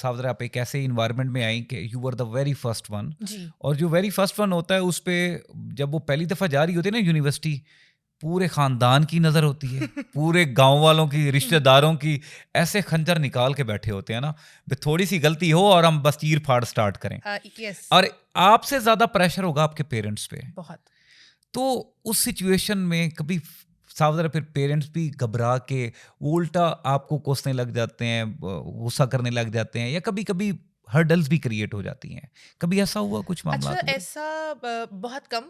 صاحب آپ ایک ایسے انوائرمنٹ میں آئیں کہ you are the very first one, جی اور جو ویری فرسٹ ون ہوتا ہے اس پہ جب وہ پہلی دفعہ جا رہی ہوتی ہے نا یونیورسٹی, پورے خاندان کی نظر ہوتی ہے, پورے گاؤں والوں کی, رشتہ داروں کی, ایسے خنجر نکال کے بیٹھے ہوتے ہیں نا, تھوڑی سی غلطی ہو اور ہم بس چیر پھاڑ سٹارٹ کریں. یس, اور آپ سے زیادہ پریشر ہوگا آپ کے پیرنٹس پہ. بہت. تو اس سچویشن میں کبھی صاف ذرا پھر پیرنٹس بھی گھبرا کے وہ الٹا آپ کو کوسنے لگ جاتے ہیں, غصہ کرنے لگ جاتے ہیں, یا کبھی کبھی ہرڈلز بھی کریٹ ہو جاتی ہیں, کبھی ایسا ہوا کچھ معاملات اچھا ہوئے؟ ایسا بہت کم.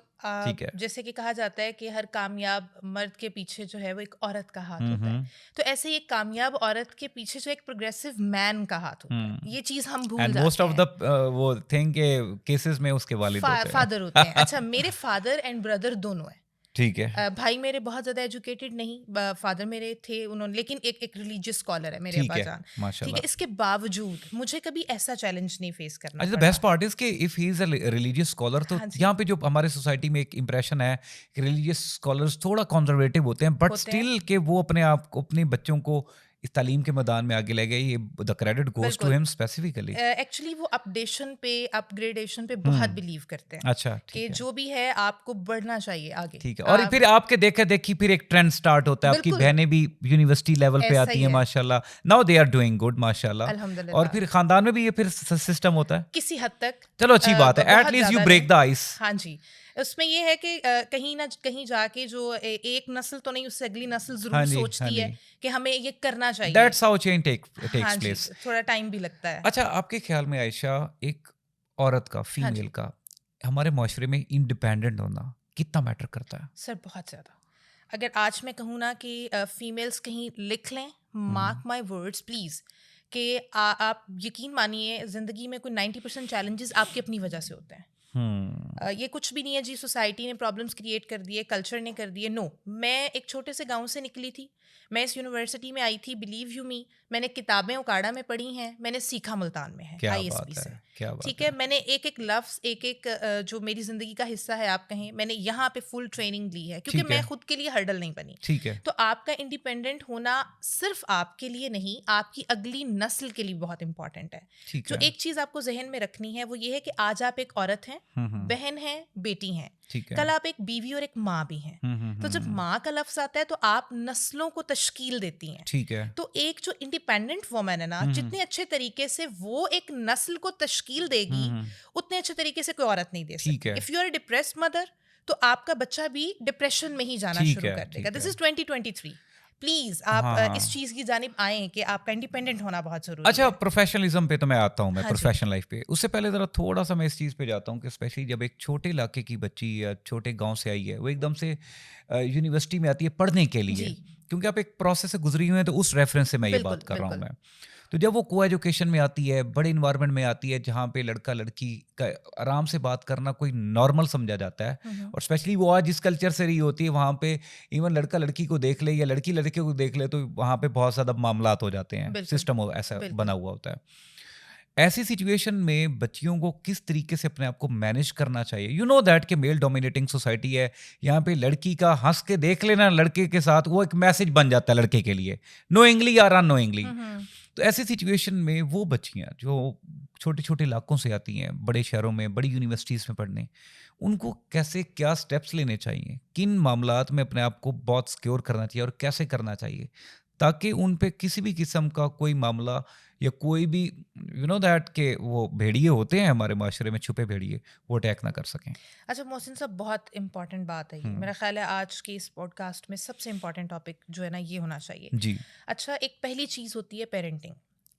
ٹھیک ہے. جیسے کہ کہا جاتا ہے کہ ہر کامیاب مرد کے پیچھے جو ہے وہ ایک عورت کا ہاتھ ہوتا ہے, تو ایسے ہی ایک کامیاب عورت کے پیچھے جو ایک پروگریسو مین کا ہاتھ ہوتا ہے. یہ چیز ہم بھول اینڈ موسٹ جاتے آف دا وہ تھنگ کے کیسز میں اس کے والد ہوتے ہیں, فادر ہوتے ہیں. اچھا میرے فادر اینڈ بردر دونوں ہیں. ٹھیک ہے, بھائی میرے بہت زیادہ ایجوکیٹڈ نہیں, فادر میرے تھے انہوں نے, لیکن ایک ریلیجیس اسکالر ہے میرے ٹھیک ابا ہے, جان. ماشاء ٹھیک اللہ. ہے, اس کے باوجود مجھے کبھی ایسا چیلنج نہیں فیس کرنا اچھا, پڑا. بیسٹ پارٹ از کہ if he is a religious scholar, تو یہاں پہ جو ہمارے سوسائٹی میں ایک امپریشن ہے کہ ریلیجیس اسکالرس تھوڑا کنزرویٹو ہوتے ہیں, بٹ اسٹل کہ وہ اپنے آپ کو, اپنے بچوں کو اس تعلیم کے میدان میں آگے لے گئے, یہ دا کریڈٹ گوز ٹو ہم اسپیسیفکلی. ایکچولی وہ اپڈیشن پہ, اپ گریڈیشن پہ بہت بلیو کرتے ہیں. اچھا, کہ جو بھی ہے آپ کو بڑھنا چاہیے آگے. ٹھیک ہے. اور پھر آپ کے دیکھا دیکھی پھر ایک ٹرینڈ سٹارٹ ہوتا ہے, آپ کی بہنیں بھی یونیورسٹی لیول پہ آتی ہیں ماشاء اللہ, now they are doing good ماشاء اللہ, الحمدللہ. اور پھر خاندان میں بھی یہ پھر سسٹم ہوتا ہے کسی حد تک. چلو اچھی بات ہے, at least you break the ice. ہاں جی, اس میں یہ ہے کہ کہیں نہ کہیں جا کے جو ایک نسل تو نہیں, اس سے اگلی نسل ضرور سوچتی ہے کہ ہمیں یہ کرنا چاہیے. That's how change takes place. تھوڑا ٹائم بھی لگتا ہے. اچھا, آپ کے خیال میں عائشہ, ایک عورت کا, فیمیل کا ہمارے معاشرے میں انڈیپینڈنٹ ہونا کتنا میٹر کرتا ہے؟ سر بہت زیادہ. اگر آج میں کہوں نا کہ فیمیلس کہیں لکھ لیں, مارک مائی ورڈس پلیز, کہ آپ یقین مانیے زندگی میں کوئی 90% چیلنجز آپ کی اپنی وجہ سے ہوتے ہیں. یہ کچھ بھی نہیں ہے جی سوسائٹی نے پرابلمس کریٹ کر دیے, کلچر نے کر دیے. نو, میں ایک چھوٹے سے گاؤں سے نکلی تھی, میں اس یونیورسٹی میں آئی تھی, بلیو یو می, میں نے کتابیں اکاڑا میں پڑھی ہیں, میں نے سیکھا ملتان میں ہے آئی ایس پی سے. ٹھیک ہے, میں نے ایک ایک لفظ, ایک ایک جو میری زندگی کا حصہ ہے آپ کہیں, میں نے یہاں پہ فل ٹریننگ لی ہے, کیونکہ میں خود کے لیے ہرڈل نہیں بنی. ٹھیک ہے. تو آپ کا انڈیپینڈنٹ ہونا صرف آپ کے لیے نہیں, آپ کی اگلی نسل کے لیے بہت امپورٹنٹ ہے. جو ایک چیز آپ کو ذہن میں رکھنی ہے وہ یہ ہے کہ آج آپ ایک عورت ہیں, بہن ہیں, بیٹی ہیں, کل آپ ایک بیوی اور ایک ماں بھی ہیں. تو جب ماں کا لفظ آتا ہے تو آپ نسلوں کو تشکیل دیتی ہیں. ٹھیک ہے. تو ایک جو انڈیپینڈنٹ وومن ہے نا, جتنے اچھے طریقے سے وہ ایک نسل کو تشکیل دے گی, اتنے اچھے طریقے سے کوئی عورت نہیں دے سکتی. If you are a depressed mother, تو آپ کا بچہ بھی ڈپریشن میں ہی جانا شروع کر دے گا. دس از 2023. پلیز آپ اس چیز کی جانب آئیں کہ آپ کا انڈیپینڈنٹ ہونا بہت ضروری ہے. اچھا, پروفیشنلزم پہ تو میں آتا ہوں, میں پروفیشنل لائف پہ. اس سے پہلے ذرا تھوڑا سا میں اس چیز پہ جاتا ہوں کہ اسپیشلی جب ایک چھوٹے علاقے کی بچی یا چھوٹے گاؤں سے آئی ہے, وہ ایک دم سے یونیورسٹی میں آتی ہے پڑھنے کے لیے, کیونکہ آپ ایک پروسیس سے گزری ہوئے ہیں, تو اس ریفرنس سے میں یہ بات کر رہا ہوں. میں تو جب وہ کو ایجوکیشن میں آتی ہے, بڑے انوائرمنٹ میں آتی ہے, جہاں پہ لڑکا لڑکی کا آرام سے بات کرنا کوئی نارمل سمجھا جاتا ہے, اور اسپیشلی وہ آج جس کلچر سے رہی ہوتی ہے, وہاں پہ ایون لڑکا لڑکی کو دیکھ لے یا لڑکی لڑکے کو دیکھ لے تو وہاں پہ بہت زیادہ معاملات ہو جاتے ہیں, سسٹم ایسا بنا ہوا ہوتا ہے. ایسی سچویشن میں بچیوں کو کس طریقے سے اپنے آپ کو مینیج کرنا چاہیے؟ یو نو دیٹ کہ میل ڈومینیٹنگ سوسائٹی ہے, یہاں پہ لڑکی کا ہنس کے دیکھ لینا لڑکے کے ساتھ وہ ایک میسج بن جاتا ہے لڑکے کے لیے, نوئنگلی یا ان نوئنگلی. تو ایسی سچویشن میں وہ بچیاں جو چھوٹے چھوٹے علاقوں سے آتی ہیں بڑے شہروں میں, بڑی یونیورسٹیز میں پڑھنے, ان کو کیسے, کیا سٹیپس لینے چاہیے, کن معاملات میں اپنے آپ کو بہت سیکیور کرنا چاہیے اور کیسے کرنا چاہیے, تاکہ ان پہ کسی بھی قسم کا کوئی معاملہ یا کوئی بھی یو نو دیٹ کہ وہ بھیڑیے ہوتے ہیں ہمارے معاشرے میں, چھپے بھیڑیے, وہ اٹیک نہ کر سکیں. اچھا محسن صاحب, بہت امپورٹنٹ بات ہے یہ. میرا خیال ہے آج کے اس پوڈ کاسٹ میں سب سے امپورٹنٹ ٹاپک جو ہے نا یہ ہونا چاہیے. جی. اچھا, ایک پہلی چیز ہوتی ہے پیرنٹنگ.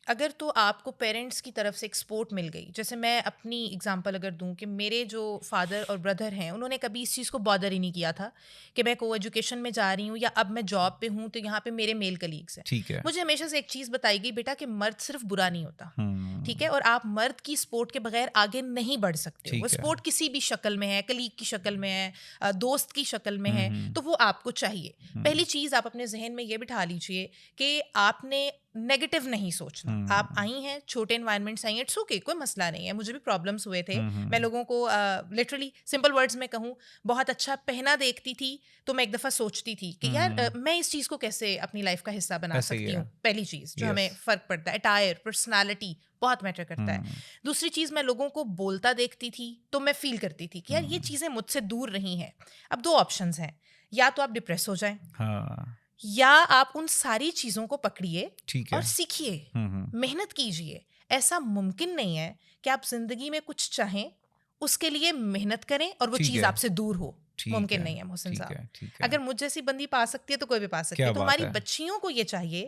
اگر تو آپ کو پیرنٹس کی طرف سے ایک سپورٹ مل گئی, جیسے میں اپنی اگزامپل اگر دوں کہ میرے جو فادر اور بردر ہیں, انہوں نے کبھی اس چیز کو بادر ہی نہیں کیا تھا کہ میں کو ایجوکیشن میں جا رہی ہوں یا اب میں جاب پہ ہوں تو یہاں پہ میرے میل کلیگس ہیں. ٹھیک ہے. مجھے ہمیشہ سے ایک چیز بتائی گئی, بیٹا کہ مرد صرف برا نہیں ہوتا, ٹھیک ہے, اور آپ مرد کی سپورٹ کے بغیر آگے نہیں بڑھ سکتے. وہ سپورٹ کسی بھی شکل میں ہے, کلیگ کی شکل میں ہے, دوست کی شکل میں ہے, تو وہ آپ کو چاہیے. پہلی چیز آپ اپنے ذہن میں یہ بٹھا لیجیے کہ آپ نے نیگیٹو نہیں سوچنا. آپ آئی ہیں, چھوٹے انوائرمنٹ سے آئی ہیں, اٹس اوکے, کوئی مسئلہ نہیں ہے. مجھے بھی پرابلمس ہوئے تھے. میں لوگوں کو لٹرلی سمپل ورڈز میں کہوں, بہت اچھا پہنا دیکھتی تھی تو میں ایک دفعہ سوچتی تھی کہ یار میں اس چیز کو کیسے اپنی لائف کا حصہ بنا سکتی ہوں. پہلی چیز جو ہمیں فرق پڑتا ہے, اٹائر, پرسنالٹی بہت میٹر کرتا ہے. دوسری چیز, میں لوگوں کو بولتا دیکھتی تھی تو میں فیل کرتی تھی کہ یار یہ چیزیں مجھ سے دور رہی ہیں. اب 2 آپشنز ہیں, یا تو آپ ڈپریس ہو جائیں یا آپ ان ساری چیزوں کو پکڑیے اور سیکھیے, محنت کیجیے. ایسا ممکن نہیں ہے کہ آپ زندگی میں کچھ چاہیں, اس کے لیے محنت کریں اور وہ چیز آپ سے دور ہو. ممکن نہیں ہے محسن صاحب. اگر مجھ جیسی بندی پا سکتی ہے تو کوئی بھی پا سکتی ہے. تو ہماری بچیوں کو یہ چاہیے,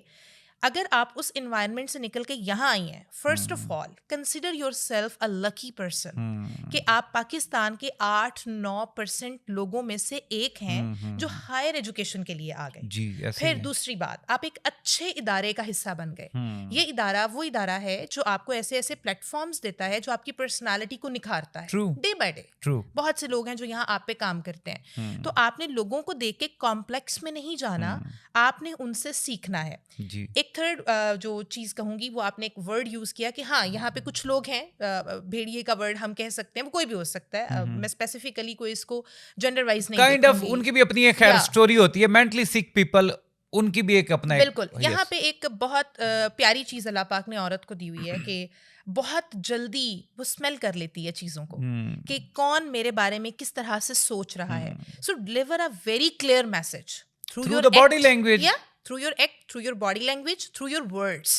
اگر آپ اس انوائرمنٹ سے نکل کے یہاں آئی ہیں, first of all consider your self a lucky person کہ آپ پاکستان کے 8-9% لوگوں میں سے ایک ہیں جو ہائر ایجوکیشن کے لیے آ گئے. پھر دوسری بات, آپ ایک اچھے ادارے کا حصہ بن گئے. یہ ادارہ وہ ادارہ ہے جو آپ کو ایسے ایسے پلیٹ فارمز دیتا ہے جو آپ کی پرسنالٹی کو نکھارتا ہے ڈے بائی ڈے. بہت سے لوگ ہیں جو یہاں آپ پہ کام کرتے ہیں. تو آپ نے لوگوں کو دیکھ کے کمپلیکس میں نہیں جانا, آپ نے ان سے سیکھنا ہے. ایک تھرڈ جو چیز کہوں گی, وہ آپ نے ایک ورڈ یوز کیا کہ ہاں یہاں پہ کچھ لوگ ہیں, بھیڑیے کا ورڈ ہم کہہ سکتے ہیں, وہ کوئی بھی ہو سکتا ہے. میں اسپیسیفکلی کوئی اس کو جینڈر وائز نہیں کائنڈ آف ان کی بھی اپنی ایک خیر اسٹوری ہوتی ہے. مینٹلی سک پیپل, ان کی بھی ایک اپنا, بالکل. یہاں پہ ایک بہت پیاری چیز اللہ پاک نے عورت کو دی ہوئی ہے کہ بہت جلدی وہ اسمیل کر لیتی ہے چیزوں کو کہ کون میرے بارے میں کس طرح سے سوچ رہا ہے. So deliver a very clear message through the body language, through your act, through your body language, through your words.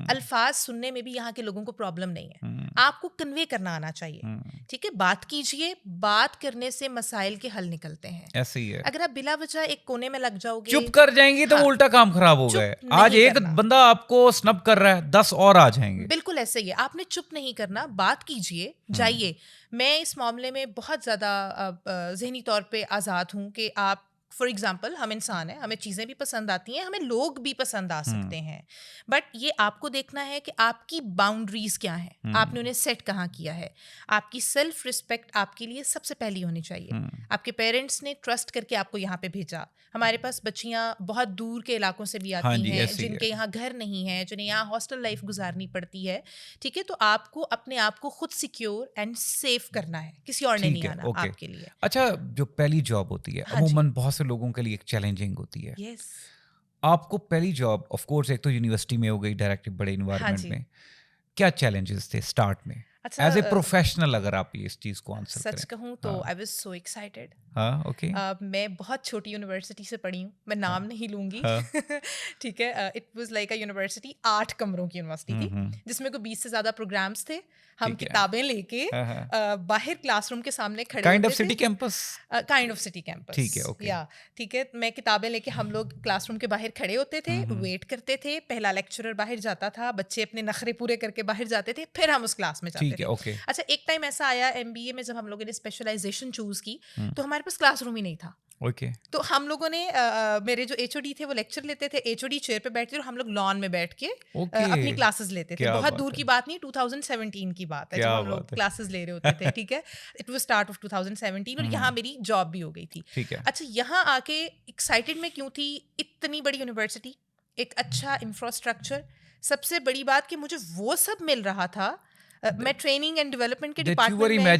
الفاظ سننے میں بھی یہاں کے لوگوں کو پرابلم نہیں ہے, آپ کو کنوے کرنا آنا چاہیے. ٹھیک ہے, بات کیجئے, بات کرنے سے مسائل کے حل نکلتے ہیں. ایسے ہی ہے. اگر آپ بلا وجہ ایک کونے میں لگ جاؤ گے, چپ کر جائیں گی تو الٹا کام خراب ہو گئے. آج ایک بندہ آپ کو سنب کر رہا ہے, 10 اور آ جائیں گے. بالکل ایسے ہی ہے. آپ نے چپ نہیں کرنا, بات کیجئے, جائیے. میں اس معاملے میں بہت زیادہ ذہنی طور پہ آزاد ہوں کہ آپ فار ایگزامپل, ہم انسان ہیں, ہمیں چیزیں بھی پسند آتی ہیں, ہمیں لوگ بھی پسند آ سکتے ہیں, بٹ یہ آپ کو دیکھنا ہے کہ آپ کی باؤنڈریز کیا ہیں, آپ نے انہیں سیٹ کہاں کیا ہے. آپ کی سیلف رسپیکٹ آپ کے لیے سب سے پہلی ہونی چاہیے. آپ کے پیرنٹس نے ٹرسٹ کر کے آپ کو یہاں پہ بھیجا. ہمارے پاس بچیاں بہت دور کے علاقوں سے بھی آتی ہیں, جن کے یہاں گھر نہیں ہے, جنہیں یہاں ہاسٹل لائف گزارنی پڑتی ہے. ٹھیک ہے, تو آپ کو اپنے آپ کو خود سیکیور اینڈ سیف کرنا ہے, کسی اور نے نہیں آنا آپ کے لیے. اچھا, جو پہلی جاب ہوتی ہے عموماً بہت سے لوگوں کے لیے ایک چیلنجنگ ہوتی ہے. آپ کو پہلی جاب آف کورس ایک تو یونیورسٹی میں ہو گئی, ڈائریکٹ بڑے انوائرمنٹ میں, کیا چیلنجز تھے اسٹارٹ میں ایز اے پروفیشنل, اگر آپ اس چیز کو آنسر کریں؟ سچ کہوں تو آئی واز سو ایکسائٹیڈ. میں بہت چھوٹی یونیورسٹی سے پڑھی ہوں, میں نام نہیں لوں گی. ٹھیک ہے, it was like a university, 8 کمروں کی یونیورسٹی تھی, جس میں کوئی 20 سے زیادہ پروگرامس تھے. ہم کتابیں لے کے باہر کلاس روم کے سامنے کھڑے kind of city campus, kind of city campus. ٹھیک ہے, میں کتابیں لے کے, ہم لوگ کلاس روم کے باہر کھڑے ہوتے تھے, ویٹ کرتے تھے. پہلا لیکچرر باہر جاتا تھا, بچے اپنے نخرے پورے کر کے باہر جاتے تھے, پھر ہم اس کلاس میں جاتے تھے. اچھا, ایک ٹائم ایسا آیا MBA میں, جب ہم لوگوں نے اسپیشلائزیشن چوز کی تو ہمارے پاس کلاس روم ہی نہیں تھا. تو ہم لوگوں نے, میرے جو HOD تھے وہ لیکچر لیتے تھے, HOD چیئر پہ بیٹھتے اور ہم لوگ لان میں بیٹھ کے اپنی کلاسز لیتے تھے. بہت دور کی بات نہیں, 2017 کی بات ہے جب ہم لوگ کلاسز لے رہے ہوتے تھے. ٹھیک ہے, اٹ واز اسٹارٹ آف 2017, اور یہاں میری جاب بھی ہو گئی تھی. اچھا, یہاں آ کے ایکسائٹیڈ میں کیوں تھی؟ اتنی بڑی یونیورسٹی, ایک اچھا انفراسٹرکچر, سب سے بڑی بات کہ مجھے وہ سب مل رہا تھا. میں ٹریننگ اینڈ ڈیولپمنٹ کے ڈپارٹمنٹ میں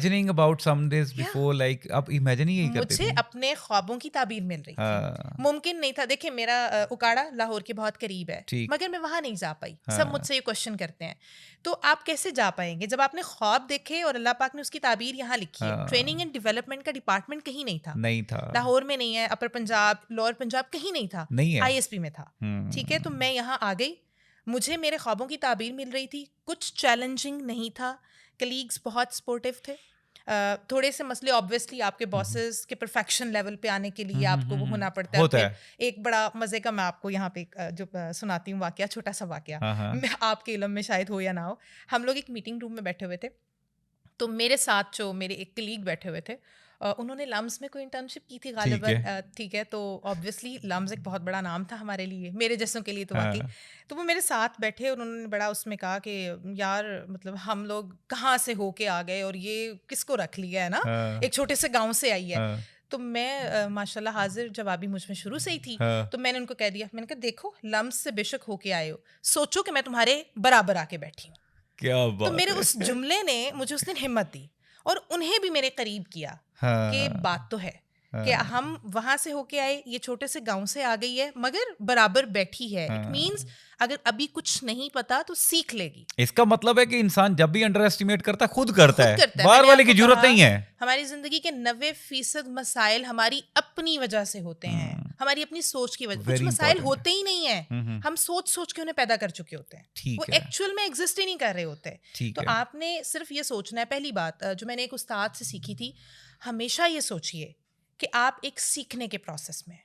مجھے اپنے خوابوں کی تعبیر مل رہی تھی. ممکن نہیں تھا. دیکھیں, میرا اکاڑا لاہور کے بہت قریب ہے, مگر میں وہاں نہیں جا پائی. سب مجھ سے یہ کوشچن کرتے ہیں, تو آپ کیسے جا پائیں گے جب آپ نے خواب دیکھے اور اللہ پاک نے اس کی تعبیر یہاں لکھی ہے. ٹریننگ اینڈ ڈیولپمنٹ کا ڈپارٹمنٹ کہیں نہیں تھا, لاہور میں نہیں ہے, اپر پنجاب, لوور پنجاب کہیں نہیں تھا, ISP میں تھا. ٹھیک ہے, تو میں یہاں آ گئی, مجھے میرے خوابوں کی تعبیر مل رہی تھی. کچھ چیلنجنگ نہیں تھا, کلیگس بہت سپورٹیو تھے. تھوڑے سے مسئلے آبویسلی آپ کے باسز کے پرفیکشن لیول پہ آنے کے لیے آپ کو وہ ہونا پڑتا ہے. ایک بڑا مزے کا میں آپ کو یہاں پہ جو سناتی ہوں واقعہ, چھوٹا سا واقعہ, آپ کے علم میں شاید ہو یا نہ ہو. ہم لوگ ایک میٹنگ روم میں بیٹھے ہوئے تھے, تو میرے ساتھ جو میرے ایک کلیگ بیٹھے ہوئے تھے, انہوں نے لمز میں کوئی انٹرنشپ کی تھی غالباً. ٹھیک ہے, تو آبویسلی لمز ایک بہت بڑا نام تھا ہمارے لیے, میرے جیسوں کے لیے تو واقعی. تو وہ میرے ساتھ بیٹھے, انہوں نے بڑا اس میں کہا کہ یار مطلب ہم لوگ کہاں سے ہو کے آ گئے اور یہ کس کو رکھ لیا ہے نا, ایک چھوٹے سے گاؤں سے آئی ہے. تو میں ماشاء اللہ حاضر جوابی مجھ میں شروع سے ہی تھی. تو میں نے ان کو کہہ دیا, میں نے کہا دیکھو لمس سے بے شک ہو کے آئے ہو, سوچو کہ میں تمہارے برابر آ کے بیٹھی ہوں. کیا بات. تو میرے اس جملے نے مجھے اس دن ہمت دی اور انہیں بھی میرے قریب کیا کہ بات تو ہے کہ ہم وہاں سے ہو کے آئے, یہ چھوٹے سے گاؤں سے آ گئی ہے مگر برابر بیٹھی ہے. اٹ مینس اگر ابھی کچھ نہیں پتا تو سیکھ لے گی. اس کا مطلب ہے کہ انسان جب بھی انڈر ایسٹیمیٹ کرتا ہے خود کرتا ہے, باہر والے کی ضرورت نہیں ہے. ہماری زندگی کے 90% مسائل ہماری اپنی وجہ سے ہوتے ہیں, ہماری اپنی سوچ کی وجہ. کچھ مسائل ہوتے ہی نہیں ہیں, ہم سوچ سوچ کے انہیں پیدا کر چکے ہوتے ہیں, وہ ایکچوئل میں ایگزسٹ ہی نہیں کر رہے ہوتے. تو آپ نے صرف یہ سوچنا ہے. پہلی بات جو میں نے ایک استاد سے سیکھی تھی, ہمیشہ یہ سوچیے کہ آپ ایک سیکھنے کے پروسیس میں,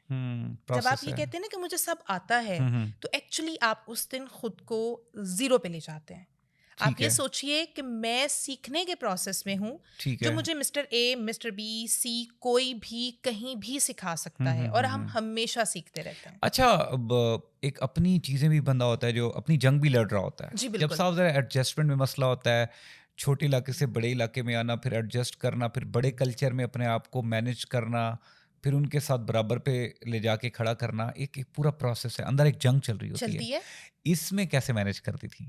جب آپ یہ کہتے ہیں نا کہ مجھے سب آتا ہے, تو ایکچولی آپ اس دن خود کو زیرو پہ لے جاتے ہیں. آپ یہ سوچئے کہ میں سیکھنے کے پروسیس میں ہوں, جو مجھے مسٹر اے, مسٹر بی, سی کوئی بھی کہیں بھی سکھا سکتا ہے, اور ہم ہمیشہ سیکھتے رہتے ہیں. اچھا, اب ایک اپنی چیزیں بھی بندہ ہوتا ہے جو اپنی جنگ بھی لڑ رہا ہوتا ہے. جب صاحب ذرا ایڈجسٹمنٹ میں مسئلہ ہوتا ہے, چھوٹے علاقے سے بڑے علاقے میں آنا, پھر ایڈجسٹ کرنا, پھر بڑے کلچر میں اپنے آپ کو مینیج کرنا, پھر ان کے ساتھ برابر پہ لے جا کے کھڑا کرنا, ایک پورا پروسیس ہے, اندر ایک جنگ چل رہی ہوتی ہے. اس میں کیسے مینیج کرتی تھی؟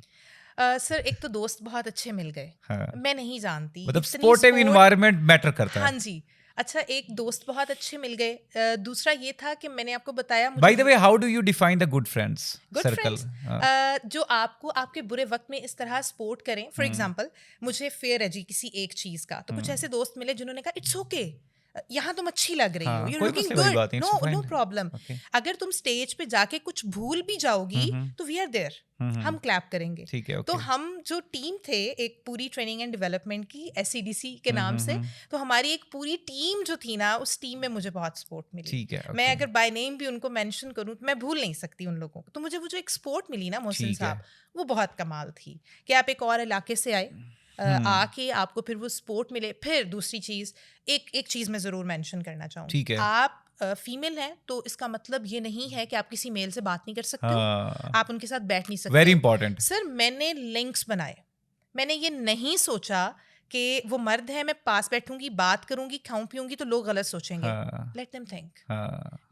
سر ایک تو دوست بہت اچھے مل گئے, میں نہیں جانتی, مطلب سپورٹیو انوائرمنٹ میٹر کرتا ہے. ہاں جی, اچھا ایک دوست بہت اچھے مل گئے. دوسرا یہ تھا کہ میں نے آپ کو بتایا, by the way how do you define the good friends circle, جو آپ کو آپ کے برے وقت میں اس طرح سپورٹ کریں. فار ایگزامپل مجھے فیئر ہے جی کسی ایک چیز کا, تو کچھ ایسے دوست ملے جنہوں نے کہا اٹس اوکے, یہاں تم اچھی لگ رہی ہو, you looking good, no problem. اگر تم اسٹیج پہ جا کے کچھ بھول بھی جاؤ گی تو وی آر دیر, ہم کلیپ کریں گے. تو ہم جو ٹیم تھے ایک پوری ٹریننگ اینڈ ڈیولپمنٹ کی, SCDC کے نام سے, تو ہماری ایک پوری ٹیم جو تھی نا, اس ٹیم میں مجھے بہت سپورٹ ملی. میں اگر بائی نیم بھی ان کو مینشن کروں تو میں بھول نہیں سکتی ان لوگوں کو. تو مجھے وہ جو ایک سپورٹ ملی نا محسن صاحب, وہ بہت کمال تھی کہ آپ ایک اور علاقے سے آئے, آ کے آپ کو پھر وہ سپورٹ ملے. پھر دوسری چیز, ایک چیز میں ضرور مینشن کرنا چاہوں گی, آپ فیمیل ہیں تو اس کا مطلب یہ نہیں ہے کہ آپ کسی میل سے بات نہیں کر سکتے ہو, آپ ان کے ساتھ بیٹھ نہیں سکتے. Very important. سر میں نے لنکس بنائے, میں نے یہ نہیں سوچا کہ وہ مرد ہے, میں پاس بیٹھوں گی, بات کروں گی, کھاؤں پیوں گی تو لوگ غلط سوچیں گے. Let them think.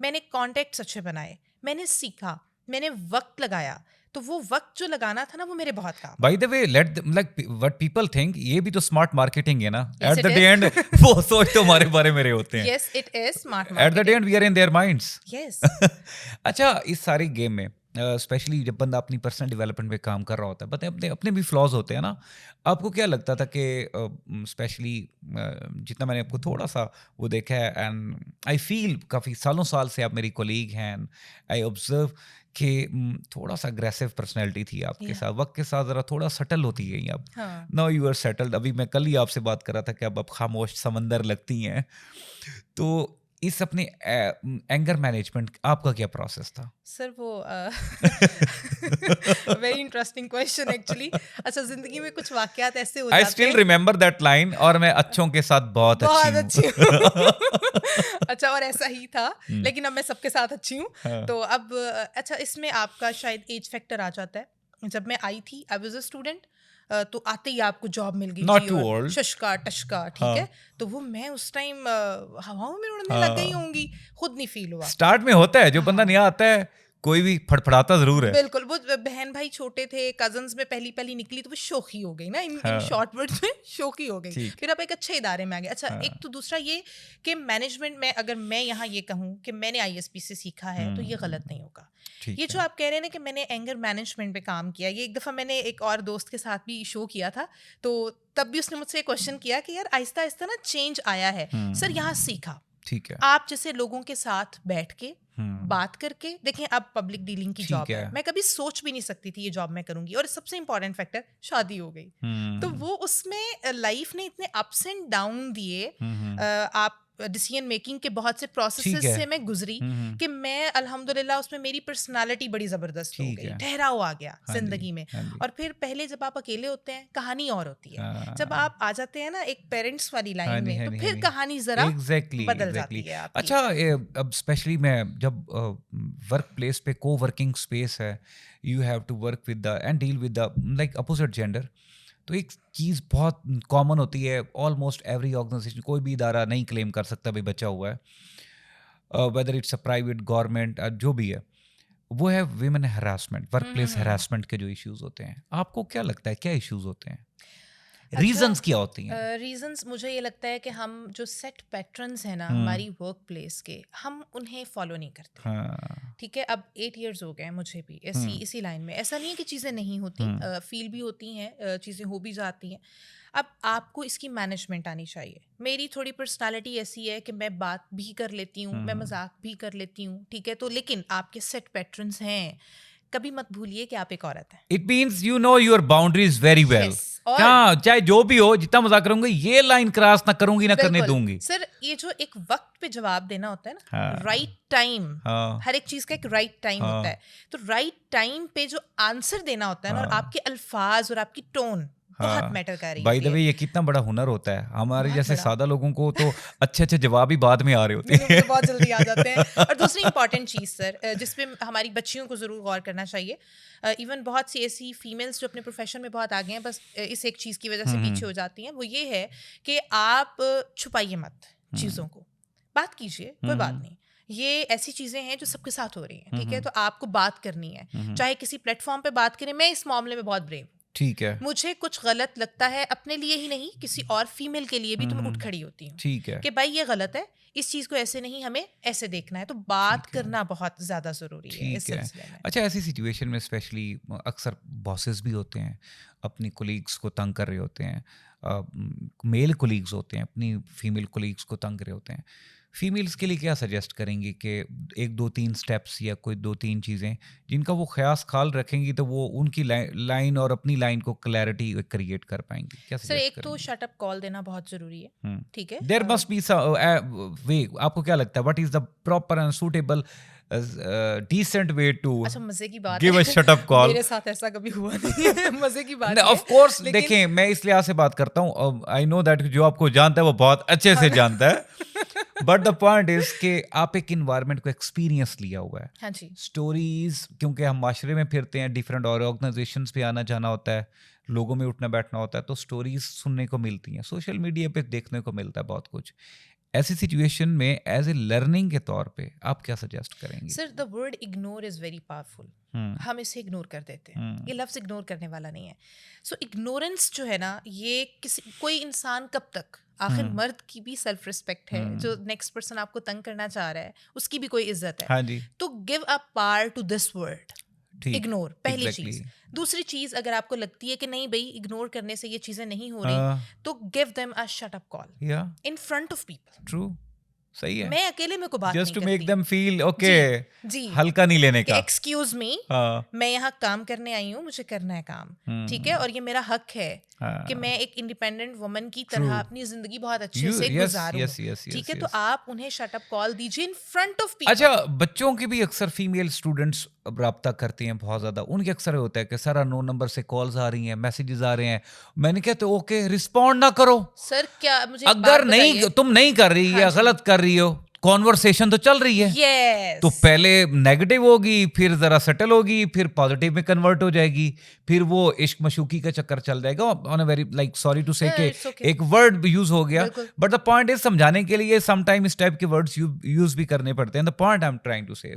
میں نے کانٹیکٹس اچھے بنائے, میں نے سیکھا, میں نے وقت لگایا, تو وہ وقت جو لگانا تھا نا وہ میرے بہت کام. By the way let like what people think, یہ بھی تو اسمارٹ مارکیٹنگ ہے نا. ایٹ دا اینڈ وہ سوچ تو ہمارے بارے میں رہے ہوتے ہیں. Yes it is smart at the end we are in their minds. Yes. اچھا, اس سارے گیم میں اسپیشلی جب بندہ اپنی پرسنل ڈیولپمنٹ پہ کام کر رہا ہوتا ہے, بتائیں اپنے بھی فلاز ہوتے ہیں نا, آپ کو کیا لگتا تھا کہ اسپیشلی جتنا میں نے آپ کو تھوڑا سا وہ دیکھا ہے, اینڈ آئی فیل کافی سالوں سال سے آپ میری کولیگ ہیں, آئی آبزرو کہ تھوڑا سا اگریسو پرسنالٹی تھی آپ کے ساتھ, وقت کے ساتھ ذرا تھوڑا سٹل ہوتی گئی اب. Now you are settled. ابھی میں کل ہی آپ سے بات کر رہا تھا کہ اب خاموش سمندر لگتی ہیں. تو اس اپنے اینگر مینجمنٹ آپ کا کیا پروسیس تھا؟ سر وہ ویری انٹرسٹنگ کویشچن ایکچولی. اچھا, زندگی میں کچھ واقعات ایسے ہو جاتے ہیں, I still remember that line, اور میں اچھوں کے ساتھ بہت اچھی ہوں. اچھا, اور ایسا ہی تھا, لیکن اب میں سب کے ساتھ اچھی ہوں. تو اب اچھا, اس میں آپ کا شاید ایج فیکٹر آ جاتا ہے. جب میں آئی تھی, آئی واز اے اسٹوڈنٹ, تو آتے ہی آپ کو جاب مل گئی, ششکا ٹشکا, ٹھیک ہے. تو وہ میں اس ٹائم ہواؤں میں اڑنے لگ گئی ہوں گی, خود نہیں فیل ہوا. اسٹارٹ میں ہوتا ہے, جو بندہ نیا آتا ہے کوئی بھی پھڑپھڑاتا ضرور ہے. بالکل. وہ بہن بھائی چھوٹے تھے, کزنس میں پہلی نکلی تو وہ شوخی ہو گئی نا, ان شارٹ ورڈز میں شوخی ہو گئی. پھر آپ ایک اچھے ادارے میں آ گئے. اچھا, ایک تو دوسرا یہ کہ مینجمنٹ میں اگر میں یہاں یہ کہوں کہ میں نے ISP سے سیکھا ہے تو یہ غلط نہیں ہوگا. یہ جو آپ کہہ رہے ہیں نا کہ میں نے اینگر مینجمنٹ پہ کام کیا, یہ ایک دفعہ میں نے ایک اور دوست کے ساتھ بھی شو کیا تھا, تو تب بھی اس نے مجھ سے کوشچن کیا کہ یار آہستہ آہستہ نا چینج آیا ہے. سر یہاں سیکھا, ٹھیک ہے, آپ جیسے لوگوں کے ساتھ بیٹھ کے بات کر کے دیکھیں. اب پبلک ڈیلنگ کی جاب ہے, میں کبھی سوچ بھی نہیں سکتی تھی یہ جاب میں کروں گی. اور سب سے امپورٹنٹ فیکٹر, شادی ہو گئی. تو وہ اس میں لائف نے اتنے اپس اینڈ ڈاؤن دیے, آپ ڈیسیژن میکنگ کے بہت سے پروسیسز سے میں گزری کہ میں الحمدللہ اس میں میری پرسنالٹی بڑی زبردست ہو گئی, ٹھہراؤ آ گیا زندگی میں. اور پھر پہلے جب آپ اکیلے ہوتے ہیں کہانی اور ہوتی ہے, جب آپ آ جاتے ہیں نا ایک پیرنٹس والی لائن میں تو پھر کہانی ذرا بدل جاتی ہے. اچھا, اب اسپیشلی میں جب ورک پلیس پہ کو ورکنگ اسپیس ہے, you have to work with the and deal with the like opposite gender, تو ایک چیز بہت کامن ہوتی ہے, آلموسٹ ایوری آرگنائزیشن, کوئی بھی ادارہ نہیں کلیم کر سکتا بھائی بچا ہوا ہے, whether it's a private, government, جو بھی ہے, وہ ہے women harassment, work place harassment کے جو ایشوز ہوتے ہیں. آپ کو کیا لگتا ہے کیا ایشوز ہوتے ہیں, ریزنس کیا ہوتی ہیں؟ ریزنس مجھے یہ لگتا ہے کہ ہم جو سیٹ پیٹرنس ہیں نا ہماری ورک پلیس کے, ہم انہیں فالو نہیں کرتے. ٹھیک ہے, اب 8 ایئرز ہو گئے مجھے بھی اسی لائن میں. ایسا نہیں ہے کہ چیزیں نہیں ہوتی, فیل بھی ہوتی ہیں, چیزیں ہو بھی جاتی ہیں. اب آپ کو اس کی مینجمنٹ آنی چاہیے. میری تھوڑی پرسنالٹی ایسی ہے کہ میں بات بھی کر لیتی ہوں, میں مذاق بھی کر لیتی ہوں, ٹھیک ہے, تو لیکن آپ کے سیٹ پیٹرنس ہیں, کبھی مت بھولیے کہ آپ ایک عورت ہیں. It means you know your boundaries very well. ہاں, چاہے جو بھی ہو, جتنا مذاق کروں گی, یہ لائن کراس نہ کروں گی, نہ کرنے دوں گی. سر یہ جو ایک وقت پہ جواب دینا ہوتا ہے نا, رائٹ ٹائم, ہر ایک چیز کا ایک رائٹ ٹائم ہوتا ہے. تو رائٹ ٹائم پہ جو آنسر دینا ہوتا ہے نا, اور آپ کے الفاظ اور آپ کی ٹون بہت میٹر کر رہی ہے. بائی دا وے, یہ کتنا بڑا ہنر ہوتا ہے. ہمارے جیسے سادہ لوگوں کو تو اچھے اچھے جواب ہی بعد میں آ رہے ہوتے ہیں, بہت جلدی آ جاتے ہیں. اور دوسری امپورٹنٹ چیز سر, جس پہ ہماری بچیوں کو ضرور غور کرنا چاہیے, ایون بہت سی ایسی فیمیلس جو اپنے پروفیشن میں بہت آگے ہیں, بس اس ایک چیز کی وجہ سے پیچھے ہو جاتی ہیں, وہ یہ ہے کہ آپ چھپائیے مت چیزوں کو, بات کیجیے, کوئی بات نہیں. یہ ایسی چیزیں ہیں جو سب کے ساتھ ہو رہی ہیں, ٹھیک ہے, تو آپ کو بات کرنی ہے, چاہے کسی پلیٹ فارم پہ بات کریں. میں اس معاملے میں بہت بریو. ٹھیک ہے, مجھے کچھ غلط لگتا ہے اپنے لیے ہی نہیں, کسی اور فیمیل کے لیے بھی تو میں اٹھ کھڑی ہوتی ہوں. ٹھیک ہے, کہ بھائی یہ غلط ہے, اس چیز کو ایسے نہیں, ہمیں ایسے دیکھنا ہے. تو بات کرنا بہت زیادہ ضروری ہے اس سلسلے میں. اچھا, ایسی سچویشن میں اسپیشلی اکثر باسز بھی ہوتے ہیں, اپنی کولیگس کو تنگ کر رہے ہوتے ہیں, میل کولیگز ہوتے ہیں اپنی فیمیل کولیگس کو تنگ کر رہے ہوتے ہیں. فیمیلس کے لیے کیا سجیسٹ کریں گے کہ 1-2-3 اسٹیپس یا کوئی 2-3 چیزیں جن کا وہ خیال رکھیں گی تو وہ ان کی لائن اور اپنی لائن کو کلیئرٹی کریٹ کر پائیں گی؟ کیا سر ایک تو شٹ اپ کال دینا بہت ضروری ہے, ٹھیک ہے. There must be way. آپ کو کیا لگتا ہے what is the proper and suitable decent way to مزے کی بات گیو اے شٹ اپ کال؟ میرے ساتھ ایسا کبھی ہوا نہیں ہے, مزے کی بات. آف کورس, دیکھیں میں اس لحاظ سے بات کرتا ہوں, آئی نو دیٹ جو آپ کو جانتا ہے وہ بہت اچھے سے جانتا ہے, بٹ دا پوائنٹ از کہ آپ ایک انوائرمنٹ کو ایکسپیرینس لیا ہوا ہے. ہاں جی, اسٹوریز, کیونکہ ہم معاشرے میں پھرتے ہیں, ڈفرینٹ آرگنائزیشنس پہ آنا جانا ہوتا ہے, لوگوں میں اٹھنا بیٹھنا ہوتا ہے, تو اسٹوریز سننے کو ملتی ہیں, سوشل میڈیا پہ دیکھنے کو ملتا ہے بہت کچھ. ایسی سچویشن میں ایز اے لرننگ کے طور پہ آپ کیا سجیسٹ کریں گے؟ Sir the word ignore is very powerful. ہم اسے اگنور کر دیتے ہیں, یہ لفظ اگنور کرنے والا نہیں ہے. سو اگنورینس جو ہے نا, یہ کوئی انسان کب تک, آخر مرد کی بھی سیلف رسپیکٹ ہے, جو نیکسٹ پرسن آپ کو تنگ کرنا چاہ رہا ہے اس کی بھی کوئی عزت ہے. تو گیو اے پار ٹو دس ورڈ, اگنور, پہلی چیز. دوسری چیز, اگر آپ کو لگتی ہے کہ نہیں بھائی اگنور کرنے سے یہ چیزیں نہیں ہو رہی, تو give them a shut up call in front of people. True, صحیح ہے. میں اکیلے میں کو بات نہیں جسٹ ٹو کرتی, میک دیم فیل اوکے, جی, ہلکا نہیں لینے کا. ایکسکیوز می, میں یہاں کام کرنے آئی ہوں, مجھے کرنا ہے کام, ٹھیک ہے, اور یہ میرا حق ہے کہ میں ایک انڈیپینڈنٹ وومن کی طرح اپنی زندگی بہت اچھے سے گزاروں, ٹھیک ہے. تو آپ انہیں شٹ اپ کال دیجیے ان فرنٹ آف پیپل. اچھا, بچوں کی بھی اکثر فیمیل اسٹوڈنٹس رابطہ کرتی ہیں بہت زیادہ, ان کے اکثر ہوتا ہے کہ سر 9 نمبر سے کالز آ رہی ہیں, میسیجز آ رہے ہیں, میں نے کہتے اوکے رسپونڈ نہ کرو. سر کیا مجھے اگر نہیں تم نہیں کر رہی یا غلط کر رہی ہو, کانورسیشن تو چل رہی ہے, تو پہلے نیگیٹو ہوگی, پھر ذرا سیٹل ہوگی, پھر پازیٹیو میں کنورٹ ہو جائے گی, پھر وہ عشق مشوقی کا چکر چل جائے گا. On a very like sorry to say کہ ایک ورڈ یوز ہو گیا, بٹ دا پوائنٹ از سمجھانے کے لیے سم ٹائم اس ٹائپ کے ورڈس یوز بھی کرنے پڑتے ہیں. The point I am trying to say